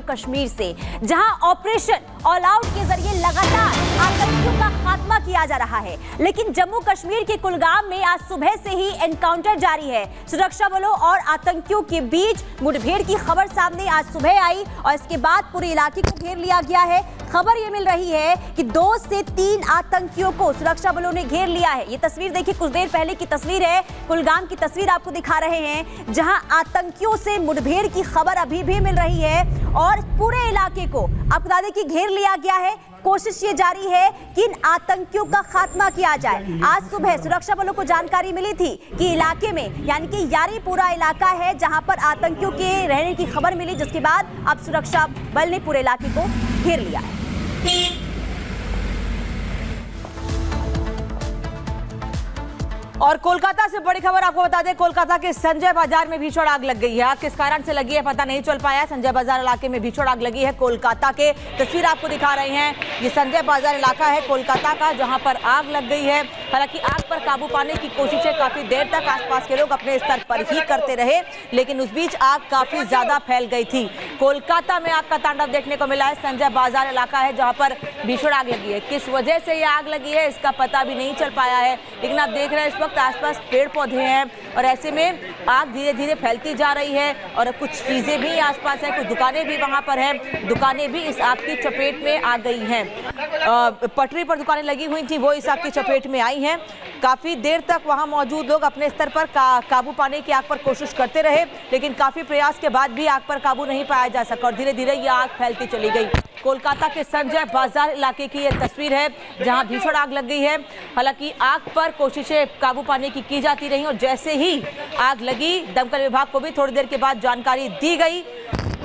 कश्मीर से, जहां operation all out के जरिए लगातार आतंकियों का खात्मा किया जा रहा है। लेकिन जम्मू कश्मीर के कुलगाम में आज सुबह से ही एनकाउंटर जारी है। सुरक्षा बलों और आतंकियों के बीच मुठभेड़ की खबर सामने आज सुबह आई और इसके बाद पूरे इलाके को घेर लिया गया है। खबर ये मिल रही है कि 2 से 3 आतंकियों को सुरक्षा बलों ने घेर लिया है। ये तस्वीर देखिए, कुछ देर पहले की तस्वीर है, कुलगाम की तस्वीर आपको दिखा रहे हैं, जहां आतंकियों से मुठभेड़ की खबर अभी भी मिल रही है और पूरे इलाके को आपको बता दें कि घेर लिया गया है। कोशिश ये जारी है कि इन आतंकियों का खात्मा किया जाए। आज सुबह सुरक्षा बलों को जानकारी मिली थी कि इलाके में यानी कि यारीपुरा इलाका है जहां पर आतंकियों के रहने की खबर मिली, जिसके बाद अब सुरक्षा बल ने पूरे इलाके को घेर लिया है। और कोलकाता से बड़ी खबर आपको बता दें, कोलकाता के संजय बाजार में भीषण आग लग गई है। आग किस कारण से लगी है पता नहीं चल पाया। संजय बाजार इलाके में भीषण आग लगी है। कोलकाता के तस्वीर आपको दिखा रहे हैं, ये संजय बाजार इलाका है कोलकाता का, जहां पर आग लग गई है। हालांकि आग पर काबू पाने की कोशिशें काफी देर तक आसपास के लोग अपने स्तर पर ही करते रहे, लेकिन उस बीच आग काफी ज्यादा फैल गई थी। कोलकाता में आग का तांडव देखने को मिला है। संजय बाजार इलाका है जहां पर भीषण आग लगी है। किस वजह से यह आग लगी है इसका पता भी नहीं चल पाया है, लेकिन आप देख रहे हैं इस वक्त आसपास पेड़ पौधे हैं और ऐसे में आग धीरे धीरे फैलती जा रही है और कुछ चीजें भी आसपास हैं, कुछ दुकानें भी वहां पर हैं, दुकानें भी इस आग की चपेट में आ गई हैं। पटरी पर दुकानें लगी हुई थी, वो इस आग की चपेट में आई हैं। काफी देर तक वहां मौजूद लोग अपने स्तर पर काबू पाने की आग पर कोशिश करते रहे, लेकिन काफी प्रयास के बाद भी आग पर काबू नहीं पाया जा सका और धीरे धीरे ये आग फैलती चली गई। कोलकाता के संजय बाजार इलाके की यह तस्वीर है जहां भीषण आग लग गई है। हालांकि आग पर कोशिशें काबू पाने की जाती रही और जैसे ही आग लगी दमकल विभाग को भी थोड़ी देर के बाद जानकारी दी गई।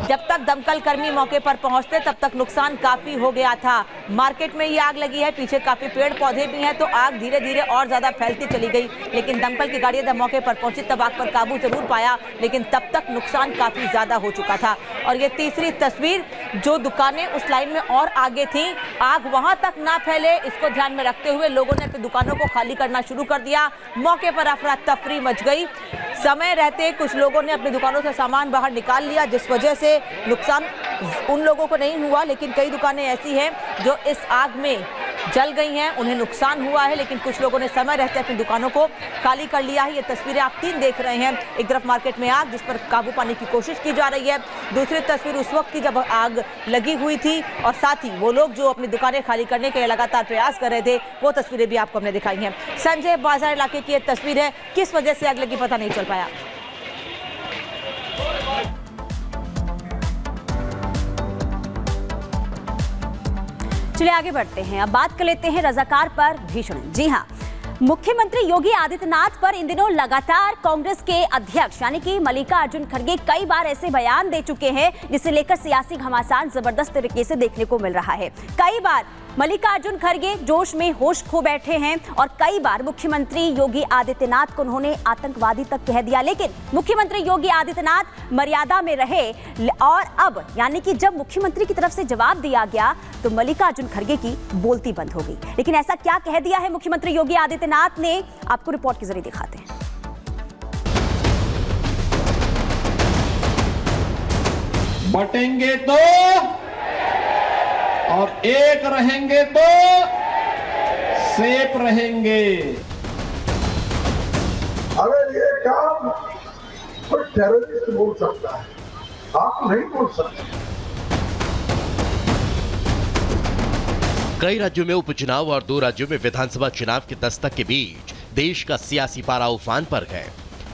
जब तक दमकल कर्मी मौके पर पहुंचते तब तक नुकसान काफी हो गया था। मार्केट में ये आग लगी है, पीछे काफी पेड़ पौधे भी हैं, तो आग धीरे धीरे और ज्यादा फैलती चली गई। लेकिन दमकल की गाड़ियां जब मौके पर पहुंची तब आग पर काबू जरूर पाया, लेकिन तब तक नुकसान काफी ज्यादा हो चुका था। और ये तीसरी तस्वीर, जो दुकानें उस लाइन में और आगे थी, आग वहां तक ना फैले इसको ध्यान में रखते हुए लोगों ने अपनी दुकानों को खाली करना शुरू कर दिया। मौके पर अफरा तफरी मच गई। समय रहते कुछ लोगों ने अपनी दुकानों से सामान बाहर निकाल लिया, जिस वजह से नुकसान उन लोगों को नहीं हुआ, लेकिन कई दुकानें ऐसी हैं जो इस आग में जल गई हैं, उन्हें नुकसान हुआ है। लेकिन कुछ लोगों ने समय रहते अपनी दुकानों को खाली कर लिया है। ये तस्वीरें आप 3 देख रहे हैं। एक तरफ मार्केट में आग जिस पर काबू पाने की कोशिश की जा रही है, दूसरी तस्वीर उस वक्त की जब आग लगी हुई थी और साथ ही वो लोग जो अपनी दुकानें खाली करने के लिए लगातार प्रयास कर रहे थे, वो तस्वीरें भी आपको हमने दिखाई हैं। संजय बाजार इलाके की यह तस्वीर है, किस वजह से आग लगी पता नहीं चल पाया। चलिए आगे बढ़ते हैं, अब बात कर लेते हैं रजाकार पर भीषण। जी हां, मुख्यमंत्री योगी आदित्यनाथ पर इन दिनों लगातार कांग्रेस के अध्यक्ष यानी कि मल्लिकार्जुन खड़गे कई बार ऐसे बयान दे चुके हैं जिसे लेकर सियासी घमासान जबरदस्त तरीके से देखने को मिल रहा है। कई बार मल्लिकार्जुन खड़गे जोश में होश खो बैठे हैं और कई बार मुख्यमंत्री योगी आदित्यनाथ को उन्होंने आतंकवादी तक कह दिया, लेकिन मुख्यमंत्री योगी आदित्यनाथ मर्यादा में रहे और अब यानी कि जब मुख्यमंत्री की तरफ से जवाब दिया गया तो मल्लिकार्जुन खड़गे की बोलती बंद हो गई। लेकिन ऐसा क्या कह दिया है मुख्यमंत्री योगी आदित्यनाथ ने, आपको रिपोर्ट के जरिए दिखाते हैं। बटेंगे तो और एक रहेंगे तो सेफ रहेंगे। अगर ये काम कोई टेररिस्ट बोल सकता है, आप नहीं बोल सकते। कई राज्यों में उपचुनाव और 2 राज्यों में विधानसभा चुनाव के दस्तक के बीच देश का सियासी पारा उफान पर है।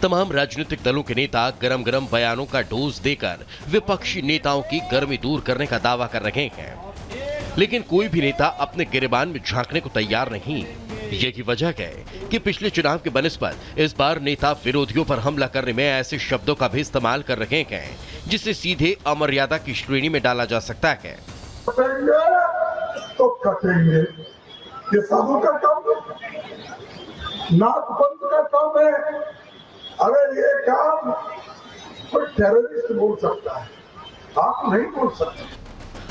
तमाम राजनीतिक दलों के नेता गरम गरम बयानों का डोज देकर विपक्षी नेताओं की गर्मी दूर करने का दावा कर रहे हैं, लेकिन कोई भी नेता अपने गिरेबान में झांकने को तैयार नहीं। यही वजह है कि पिछले चुनाव के बनिस्बत इस बार नेता विरोधियों पर हमला करने में ऐसे शब्दों का भी इस्तेमाल कर रहे हैं जिसे सीधे अमर्यादा की श्रेणी में डाला जा सकता है। कटेंगे तो कटेंगे, ये साधु का काम है, नाथ पंथ का काम है। अगर ये काम कोई टेररिस्ट बोल सकता है, आप नहीं बोल सकते।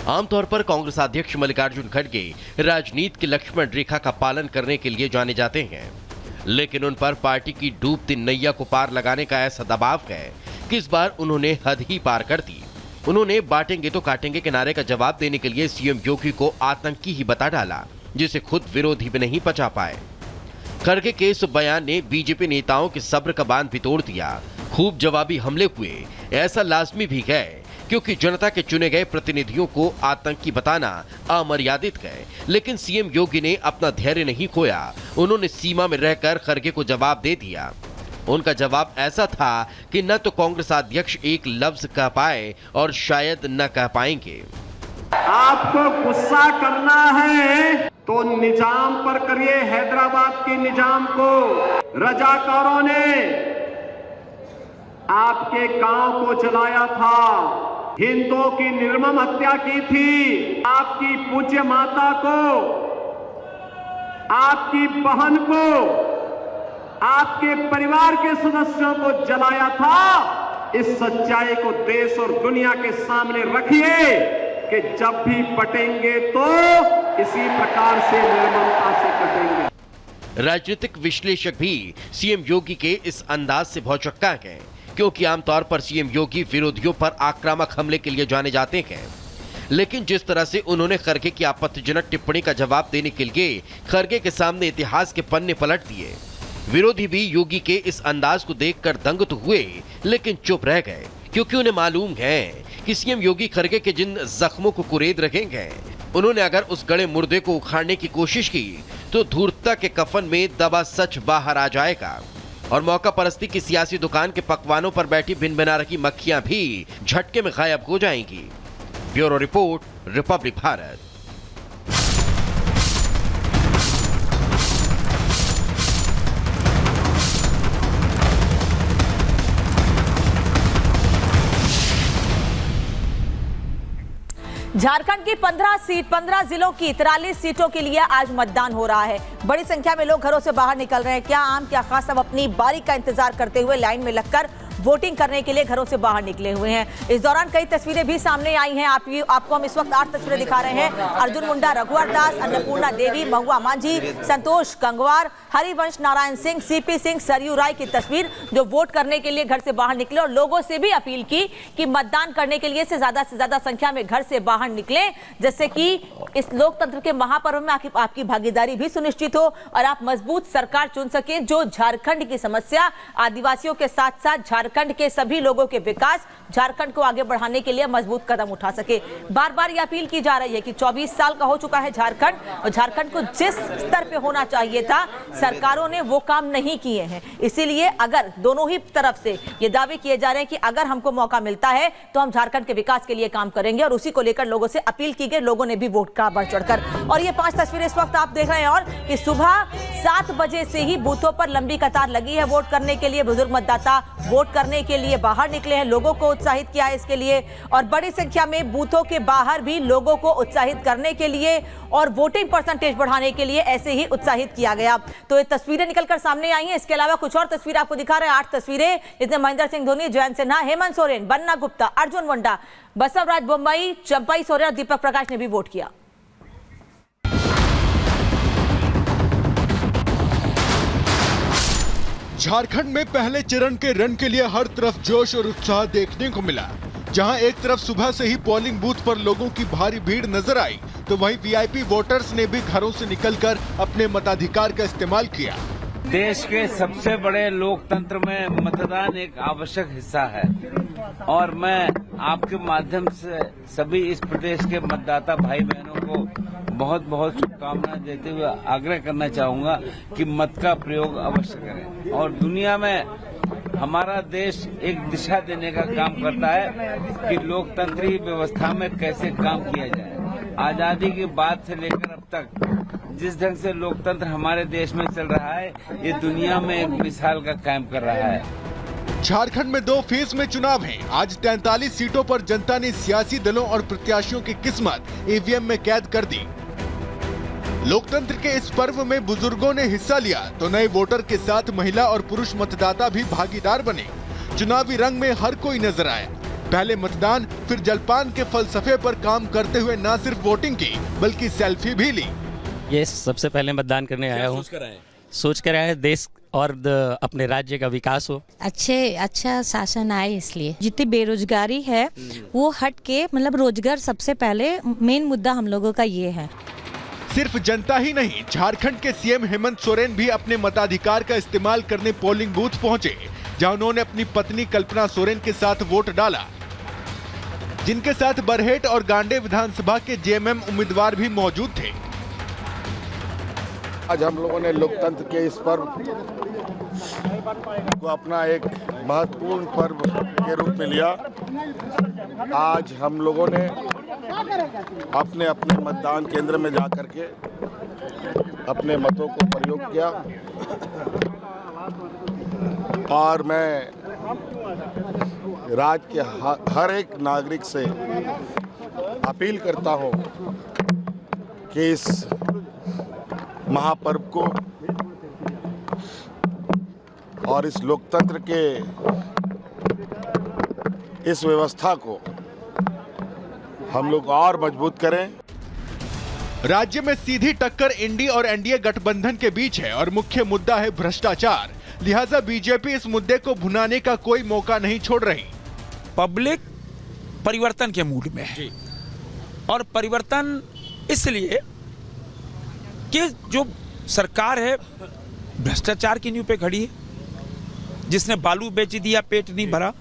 आमतौर पर कांग्रेस अध्यक्ष मल्लिकार्जुन खड़गे राजनीति की लक्ष्मण रेखा का पालन करने के लिए जाने जाते हैं, लेकिन उन पर पार्टी की डूबती नैया को पार लगाने का ऐसा दबाव है कि इस बार उन्होंने हद ही पार कर दी। उन्होंने बांटेंगे तो काटेंगे के नारे का जवाब देने के लिए सीएम योगी को आतंकी ही बता डाला, जिसे खुद विरोधी भी नहीं पचा पाए। खड़गे के इस बयान ने बीजेपी नेताओं के सब्र का बांध भी तोड़ दिया। खूब जवाबी हमले हुए, ऐसा लाजमी भी है क्योंकि जनता के चुने गए प्रतिनिधियों को आतंकी बताना अमर्यादित है। लेकिन सीएम योगी ने अपना धैर्य नहीं खोया, उन्होंने सीमा में रहकर खड़गे को जवाब दे दिया। उनका जवाब ऐसा था कि न तो कांग्रेस अध्यक्ष एक लफ्ज कह पाए और शायद न कह पाएंगे। आपको गुस्सा करना है तो निजाम पर करिए, हैदराबाद के निजाम को। रजाकारों ने आपके गांव को जलाया था, हिंदुओं की निर्मम हत्या की थी, आपकी पूज्य माता को, आपकी बहन को, आपके परिवार के सदस्यों को जलाया था। इस सच्चाई को देश और दुनिया के सामने रखिए कि जब भी बटेंगे तो इसी प्रकार से निर्ममता से कटेंगे। राजनीतिक विश्लेषक भी सीएम योगी के इस अंदाज से भौचक्का हैं, क्योंकि आमतौर पर सीएम योगी विरोधियों पर आक्रामक हमले के लिए जाने जाते हैं। लेकिन जिस तरह से उन्होंने खड़गे की आपत्तिजनक टिप्पणी का जवाब देने के लिए खड़गे के सामने इतिहास के पन्ने पलट दिए, विरोधी भी योगी के इस अंदाज को देखकर दंग तो हुए, लेकिन चुप रह गए, क्योंकि उन्हें मालूम है कि सीएम योगी खड़गे के जिन जख्मों को कुरेद रखेंगे, उन्होंने अगर उस गड़े मुर्दे को उखाड़ने की कोशिश की तो धूर्तता के कफन में दबा सच बाहर आ जाएगा और मौका परस्ती की सियासी दुकान के पकवानों पर बैठी भिन भिना रखी मक्खियां भी झटके में गायब हो जाएंगी। Bureau report, Republic Bharat. Jharkhand की 15 जिलों की 43 सीटों के लिए आज मतदान हो रहा है। बड़ी संख्या में लोग घरों से बाहर निकल रहे हैं। क्या आम क्या खास, सब अपनी बारी का इंतजार करते हुए लाइन में लगकर वोटिंग करने के लिए घरों से बाहर निकले हुए हैं। इस दौरान कई तस्वीरें भी सामने आई हैं। आपको हम इस वक्त 8 तस्वीरें दिखा रहे हैं। अर्जुन मुंडा, रघुवर दास, अन्नपूर्णा देवी, महुआ मांझी, संतोष गंगवार, हरिवंश नारायण सिंह, सीपी सिंह, सरयू राय की तस्वीर, जो वोट करने के लिए घर से बाहर निकले और लोगों से भी अपील की कि मतदान करने के लिए से ज्यादा संख्या में घर से बाहर निकले, जिससे कि इस लोकतंत्र के महापर्व में आपकी भागीदारी भी सुनिश्चित हो और आप मजबूत सरकार चुन सके, जो झारखंड की समस्या, आदिवासियों के साथ साथ झारखंड के सभी लोगों के विकास, झारखंड को आगे बढ़ाने के लिए मजबूत कदम उठा सके। बार बार यह अपील की जा रही है कि 24 साल का हो चुका है झारखंड, और झारखंड को जिस स्तर पे होना चाहिए था, सरकारों ने वो काम नहीं किए हैं। इसीलिए अगर दोनों ही तरफ से ये दावे किए जा रहे हैं कि अगर हमको मौका मिलता है तो हम झारखंड के विकास के लिए काम करेंगे, और उसी को लेकर लोगों से अपील की गई, लोगों ने भी वोट का बढ़ चढ़कर। और ये 5 तस्वीरें इस वक्त आप देख रहे हैं, और कि सुबह 7 बजे से ही बूथों पर लंबी कतार लगी है वोट करने के लिए। बुजुर्ग मतदाता वोट करने के लिए बाहर निकले हैं, लोगों को उत्साहित किया है इसके लिए, और बड़ी संख्या में बूथों के बाहर भी लोगों को उत्साहित करने के लिए और वोटिंग परसेंटेज बढ़ाने के लिए ऐसे ही उत्साहित किया गया। तो ये तस्वीरें निकलकर सामने आई हैं। इसके अलावा कुछ और तस्वीरें आपको दिखा रहे हैं। 8 तस्वीरें, जिसमें महेंद्र सिंह धोनी, जयंत सिन्हा, हेमंत सोरेन, बन्ना गुप्ता, अर्जुन मुंडा, बसवराज बोम्मई, चंपाई सोरेन और दीपक प्रकाश ने भी वोट किया। झारखंड में पहले चरण के रण के लिए हर तरफ जोश और उत्साह देखने को मिला। जहां एक तरफ सुबह से ही पोलिंग बूथ पर लोगों की भारी भीड़ नजर आई, तो वहीं वीआईपी वोटर्स ने भी घरों से निकलकर अपने मताधिकार का इस्तेमाल किया। देश के सबसे बड़े लोकतंत्र में मतदान एक आवश्यक हिस्सा है, और मैं आपके माध्यम से सभी इस प्रदेश के मतदाता भाई बहनों को बहुत बहुत शुभकामनाएं देते हुए आग्रह करना चाहूंगा कि मत का प्रयोग अवश्य करें। और दुनिया में हमारा देश एक दिशा देने का काम करता है कि लोकतंत्री व्यवस्था में कैसे काम किया जाए। आजादी के बाद से लेकर अब तक जिस ढंग से लोकतंत्र हमारे देश में चल रहा है, ये दुनिया में एक मिसाल का कायम कर रहा है। झारखंड में 2 फेज में चुनाव हैं। आज 43 सीटों पर जनता ने सियासी दलों और प्रत्याशियों की किस्मत ईवीएम में कैद कर दी। लोकतंत्र के इस पर्व में बुजुर्गों ने हिस्सा लिया, तो नए वोटर के साथ महिला और पुरुष मतदाता भी भागीदार बने। चुनावी रंग में हर कोई नजर आया। पहले मतदान, फिर जलपान के फलसफे पर काम करते हुए न सिर्फ वोटिंग की, बल्कि सेल्फी भी ली। ये सबसे पहले मतदान करने आया हूँ। सोच कर आया, देश और अपने राज्य का विकास हो। अच्छा शासन आए, इसलिए जितनी बेरोजगारी है वो हट के, मतलब रोजगार सबसे पहले मेन मुद्दा हम लोगों का ये है। सिर्फ जनता ही नहीं, झारखंड के सीएम हेमंत सोरेन भी अपने मताधिकार का इस्तेमाल करने पोलिंग बूथ पहुंचे, जहां उन्होंने अपनी पत्नी कल्पना सोरेन के साथ वोट डाला, जिनके साथ बरहेट और गांडे विधानसभा के जेएमएम उम्मीदवार भी मौजूद थे। आज हम लोगों ने लोकतंत्र के इस पर्व को अपना एक महत्वपूर्ण पर्व के रूप में लिया। आज हम लोगों ने अपने अपने मतदान केंद्र में जाकर के अपने मतों को प्रयोग किया और मैं राज्य के हर एक नागरिक से अपील करता हूं कि इस महापर्व को और इस लोकतंत्र के इस व्यवस्था को हम लोग और मजबूत करें। राज्य में सीधी टक्कर इंडी और एनडीए गठबंधन के बीच है और मुख्य मुद्दा है भ्रष्टाचार। लिहाजा बीजेपी इस मुद्दे को भुनाने का कोई मौका नहीं छोड़ रही। पब्लिक परिवर्तन के मूड में है और परिवर्तन इसलिए कि जो सरकार है भ्रष्टाचार की नींव पे खड़ी है, जिसने बालू बेच दिया पेट नहीं भरा,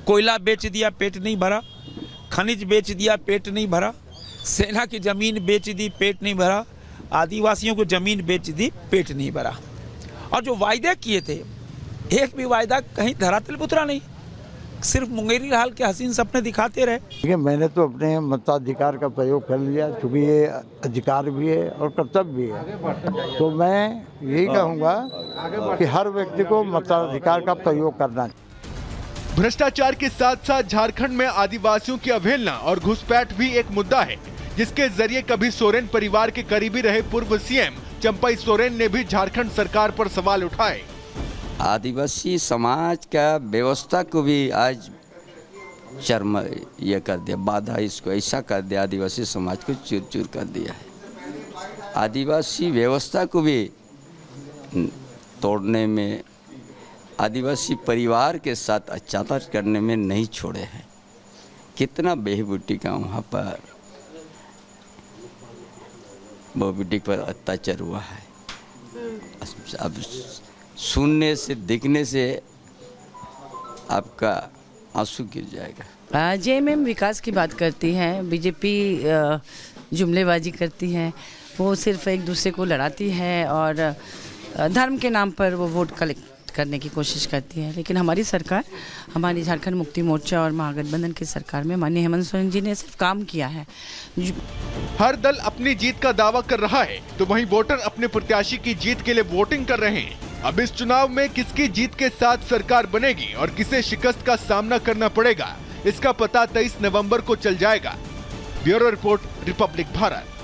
कोयला बेच दिया पेट नहीं भरा, खनिज बेच दिया पेट नहीं भरा, सेना की जमीन बेच दी पेट नहीं भरा, आदिवासियों को जमीन बेच दी पेट नहीं भरा। और जो वायदे किए थे एक भी वायदा कहीं धरातल पे उतरा नहीं, सिर्फ मुंगेरी हाल के हसीन सपने दिखाते रहे। देखिए, मैंने तो अपने मताधिकार का प्रयोग कर लिया, क्योंकि ये अधिकार भी है और कर्तव्य भी है। तो मैं यही कहूँगा कि हर व्यक्ति को मताधिकार का प्रयोग करना चाहिए। भ्रष्टाचार के साथ साथ झारखंड में आदिवासियों की अवहेलना और घुसपैठ भी एक मुद्दा है, जिसके जरिए कभी सोरेन परिवार के करीबी रहे पूर्व सीएम चंपई सोरेन ने भी झारखंड सरकार पर सवाल उठाए। आदिवासी समाज का व्यवस्था को भी आज चरम ये कर दिया, बाधा इसको ऐसा कर दिया, आदिवासी समाज को चूर चूर कर दिया है। आदिवासी व्यवस्था को भी तोड़ने में, आदिवासी परिवार के साथ अत्याचार करने में नहीं छोड़े हैं। कितना बेहबूटी का वहाँ पर बेटी पर अत्याचार हुआ है। अब सुनने से, दिखने से आपका आंसू गिर जाएगा। जेएमएम विकास की बात करती है, बीजेपी जुमलेबाजी करती है, वो सिर्फ एक दूसरे को लड़ाती है और धर्म के नाम पर वो वोट कलेक्ट करने की कोशिश करती है। लेकिन हमारी सरकार, हमारी झारखंड मुक्ति मोर्चा और महागठबंधन की सरकार में माननीय हेमंत सोरेन जी ने सिर्फ काम किया है। हर दल अपनी जीत का दावा कर रहा है, तो वहीं वोटर अपने प्रत्याशी की जीत के लिए वोटिंग कर रहे हैं। अब इस चुनाव में किसकी जीत के साथ सरकार बनेगी और किसे शिकस्त का सामना करना पड़ेगा, इसका पता 23 नवंबर को चल जाएगा। Bureau report, Republic Bharat.